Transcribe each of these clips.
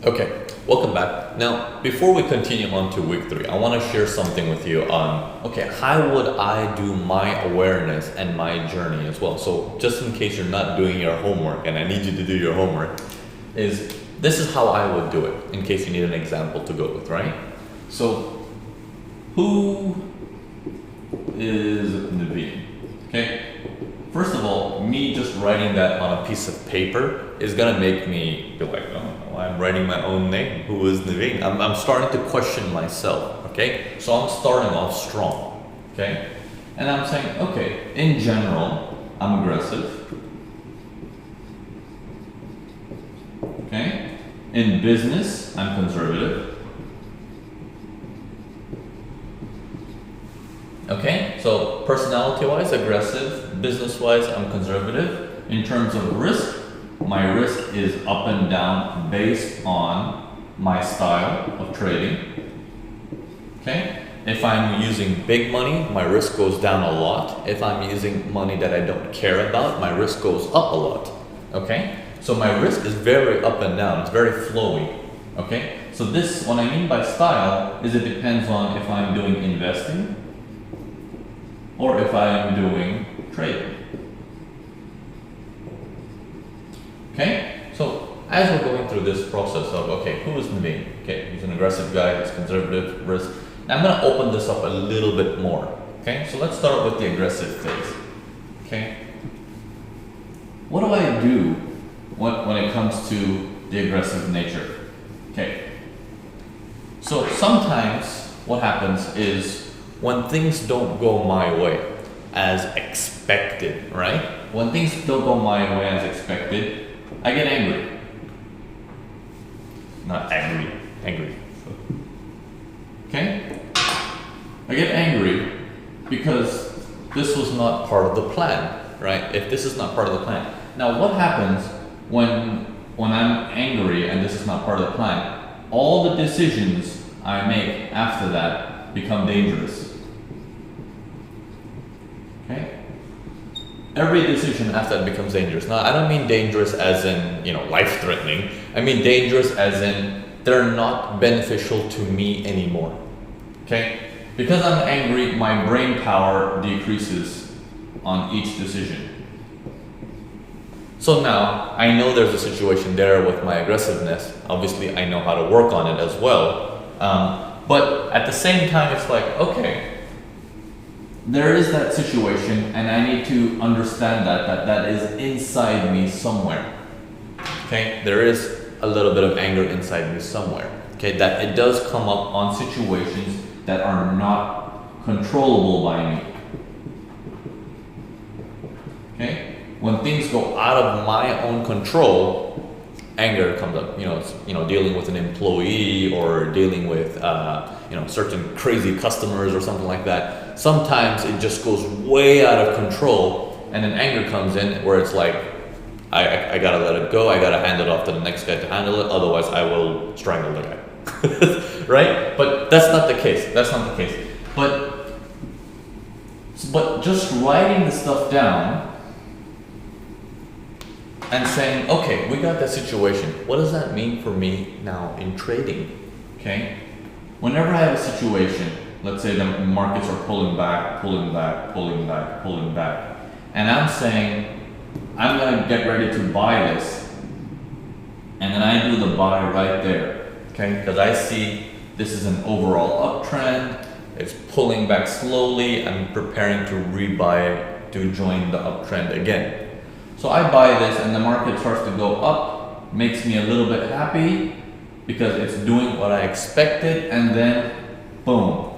Okay, welcome back. Now, before we continue on to week 3, I want to share something with you on, okay, how would I do my awareness and my journey as well? So, just in case you're not doing your homework, and I need you to do your homework, this is how I would do it, in case you need an example to go with, right? So, who is Naveen? Okay, first of all, me just writing that on a piece of paper is gonna make me be like, oh, I'm writing my own name. Who is Naveen? I'm starting to question myself. Okay, so I'm starting off strong. Okay, and I'm saying, okay, in general, I'm aggressive. Okay, in business, I'm conservative. Okay, so personality-wise, aggressive. Business-wise, I'm conservative. In terms of risk, my risk is up and down based on my style of trading. Okay, if I'm using big money, my risk goes down a lot. If I'm using money that I don't care about, my risk goes up a lot. Okay, so my risk is very up and down. It's very flowy. Okay, so this, what I mean by style, is it depends on if I'm doing investing or if I am doing trading. Okay, so as we're going through this process of, okay, who is Naveen? Okay, he's an aggressive guy, he's conservative, risk. Now I'm going to open this up a little bit more. Okay, so let's start with the aggressive phase. Okay, what do I do when it comes to the aggressive nature? Okay, so sometimes what happens is when things don't go my way as expected, right? When things don't go my way as expected, I get angry. Not angry, angry. Okay? I get angry because this was not part of the plan, right? If this is not part of the plan. Now what happens when I'm angry and this is not part of the plan? All the decisions I make after that become dangerous. Okay? Every decision after that becomes dangerous. Now, I don't mean dangerous as in, life-threatening. I mean dangerous as in they're not beneficial to me anymore. Okay? Because I'm angry, my brain power decreases on each decision. So now, I know there's a situation there with my aggressiveness. Obviously, I know how to work on it as well. But at the same time, it's like, okay, there is that situation and I need to understand that is inside me somewhere. Okay, there is a little bit of anger inside me somewhere. Okay, that it does come up on situations that are not controllable by me. Okay, when things go out of my own control, anger comes up. It's, dealing with an employee or dealing with certain crazy customers or something like that. Sometimes it just goes way out of control, and then anger comes in where it's like, I gotta let it go. I gotta hand it off to the next guy to handle it. Otherwise, I will strangle the guy. Right? But that's not the case. That's not the case. But just writing the stuff down and saying, okay, we got that situation. What does that mean for me now in trading? Okay? Whenever I have a situation, let's say the markets are pulling back, pulling back, pulling back, pulling back, and I'm saying, I'm gonna get ready to buy this, and then I do the buy right there, okay? Because I see this is an overall uptrend, it's pulling back slowly, I'm preparing to rebuy to join the uptrend again. So I buy this and the market starts to go up, makes me a little bit happy because it's doing what I expected, and then boom.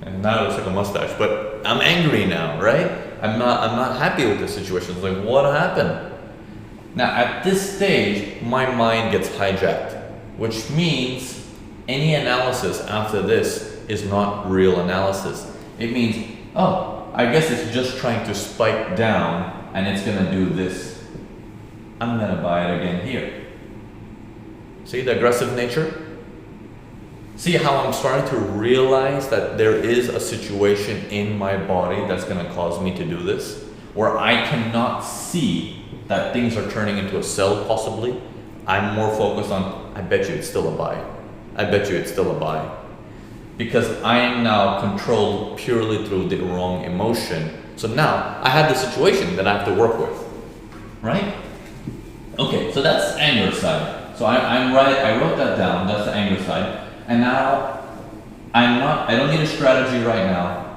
And now it looks like a mustache, but I'm angry now, right? I'm not happy with this situation. It's like, what happened? Now at this stage, my mind gets hijacked, which means any analysis after this is not real analysis. It means, oh, I guess it's just trying to spike down and it's gonna do this. I'm gonna buy it again here. See the aggressive nature? See how I'm starting to realize that there is a situation in my body that's gonna cause me to do this? Where I cannot see that things are turning into a sell possibly, I'm more focused on, I bet you it's still a buy. I bet you it's still a buy. Because I am now controlled purely through the wrong emotion. So now I have the situation that I have to work with, right? Okay, so that's anger side. So I'm right, I wrote that down, that's the anger side. And now I don't need a strategy right now.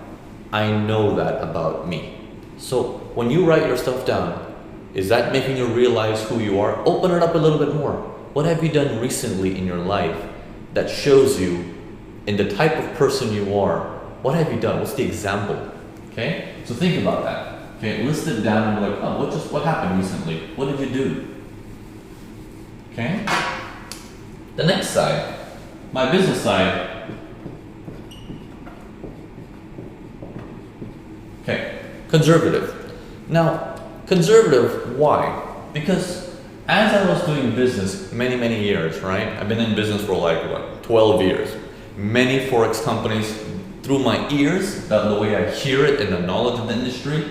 I know that about me. So when you write your stuff down, is that making you realize who you are? Open it up a little bit more. What have you done recently in your life that shows you in the type of person you are? What have you done? What's the example? Okay, so think about that. Okay, list it down and be like, oh, what happened recently? What did you do? Okay. The next side, my business side. Okay, conservative. Now, conservative, why? Because as I was doing business many years, right? I've been in business for like, 12 years. Many Forex companies, through my ears, the way I hear it and the knowledge of the industry,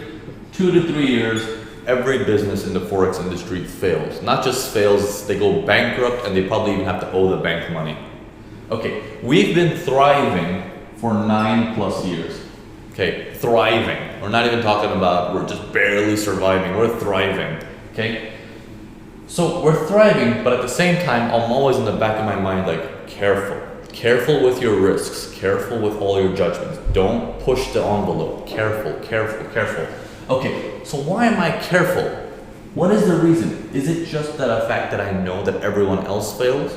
2 to 3 years, every business in the Forex industry fails. Not just fails, they go bankrupt and they probably even have to owe the bank money. Okay, we've been thriving for 9+ years. Okay, thriving. We're not even talking about we're just barely surviving, we're thriving. Okay? So we're thriving, but at the same time, I'm always in the back of my mind like, careful. Careful with your risks, careful with all your judgments. Don't push the envelope. Careful. Okay, so why am I careful? What is the reason? Is it just that a fact that I know that everyone else fails?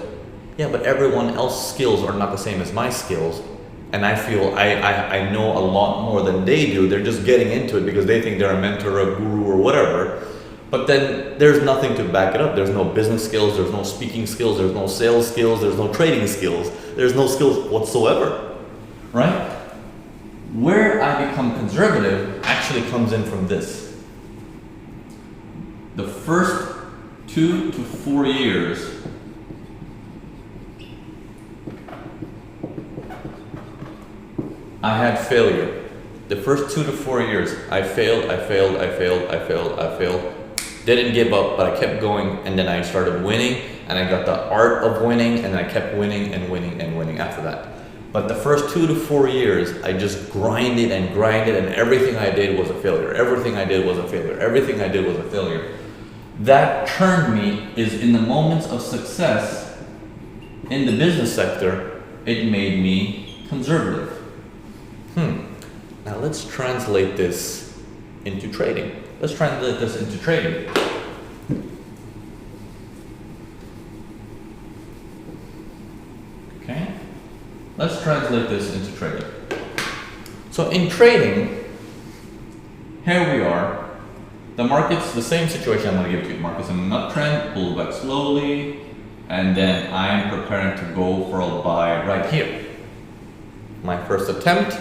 Yeah, but everyone else's skills are not the same as my skills. And I feel I know a lot more than they do. They're just getting into it because they think they're a mentor, a guru, or whatever. But then there's nothing to back it up. There's no business skills, there's no speaking skills, there's no sales skills, there's no trading skills, there's no skills whatsoever, right? Where I become conservative actually comes in from this. The first 2 to 4 years, I had failure. The first 2 to 4 years, I failed. Didn't give up, but I kept going, and then I started winning, and I got the art of winning, and I kept winning and winning after that. But the first 2 to 4 years, I just grinded, and everything I did was a failure. That turned me is in the moments of success in the business sector, it made me conservative. Now let's translate this into trading. Okay? Let's translate this into trading. So in trading, here we are. The market's the same situation I'm going to give to you. Market's in an uptrend, pull back slowly, and then I'm preparing to go for a buy right here. My first attempt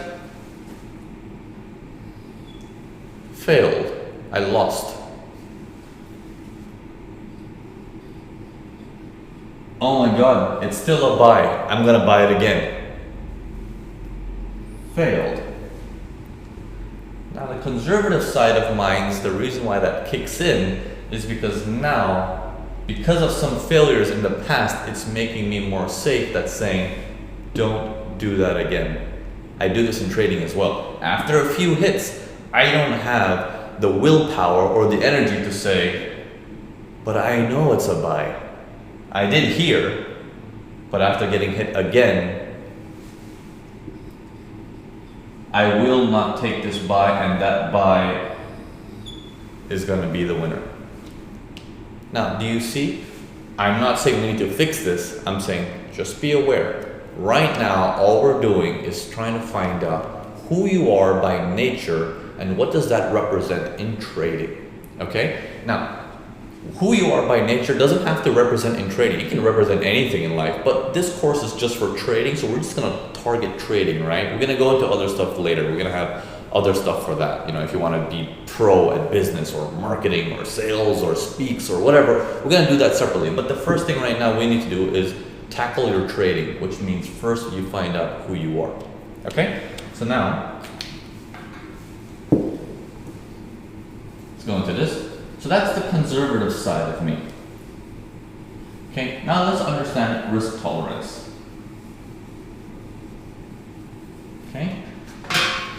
failed. I lost. Oh my God, it's still a buy. I'm gonna buy it again. Failed. Now the conservative side of mine, the reason why that kicks in is because now, because of some failures in the past, it's making me more safe. That's saying, don't do that again. I do this in trading as well. After a few hits, I don't have the willpower or the energy to say, but I know it's a buy. I did here, but after getting hit again, I will not take this buy, and that buy is going to be the winner. Now, do you see? I'm not saying we need to fix this. I'm saying just be aware. Right now, all we're doing is trying to find out who you are by nature and what does that represent in trading. Okay? Now, who you are by nature doesn't have to represent in trading. You can represent anything in life, but this course is just for trading, so we're just gonna target trading, right? We're gonna go into other stuff later. We're gonna have other stuff for that. You know, if you wanna be pro at business or marketing or sales or speaks or whatever, we're gonna do that separately. But the first thing right now we need to do is tackle your trading, which means first you find out who you are. Okay? So now, let's go into this. So that's the conservative side of me. Okay, now let's understand risk tolerance. Okay,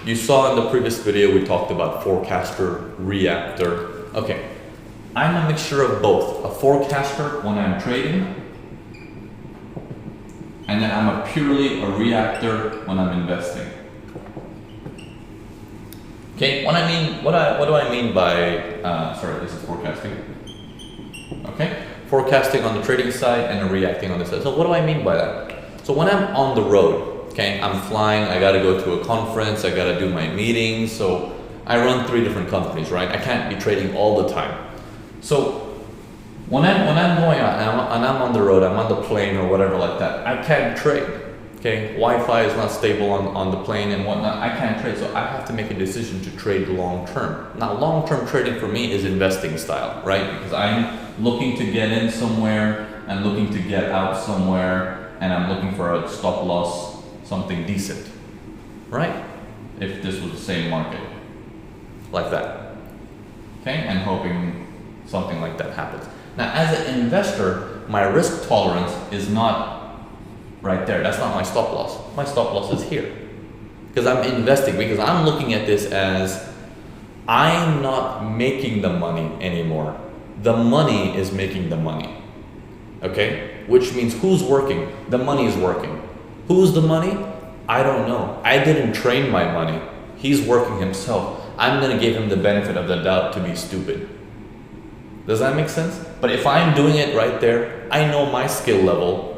you saw in the previous video we talked about forecaster, reactor. Okay, I'm a mixture of both. A forecaster when I'm trading, and then I'm purely a reactor when I'm investing. Okay, what do I mean by, sorry, this is forecasting. Okay, forecasting on the trading side and reacting on the side. So what do I mean by that? So when I'm on the road, okay, I'm flying, I gotta go to a conference, I gotta do my meetings, so I run 3 different companies, right? I can't be trading all the time. So when I'm going out and I'm on the road, I'm on the plane or whatever like that, I can't trade. Okay, Wi-Fi is not stable on the plane and whatnot. I can't trade, so I have to make a decision to trade long term. Now, long term trading for me is investing style, right? Because I'm looking to get in somewhere, I'm looking to get out somewhere, and I'm looking for a stop loss, something decent, right? If this was the same market, like that. Okay, and hoping something like that happens. Now, as an investor, my risk tolerance is not right there. That's not my stop loss. My stop loss is here. Because I'm investing, because I'm looking at this as I'm not making the money anymore. The money is making the money. Okay? Which means who's working? The money is working. Who's the money? I don't know. I didn't train my money. He's working himself. I'm going to give him the benefit of the doubt to be stupid. Does that make sense? But if I'm doing it right there, I know my skill level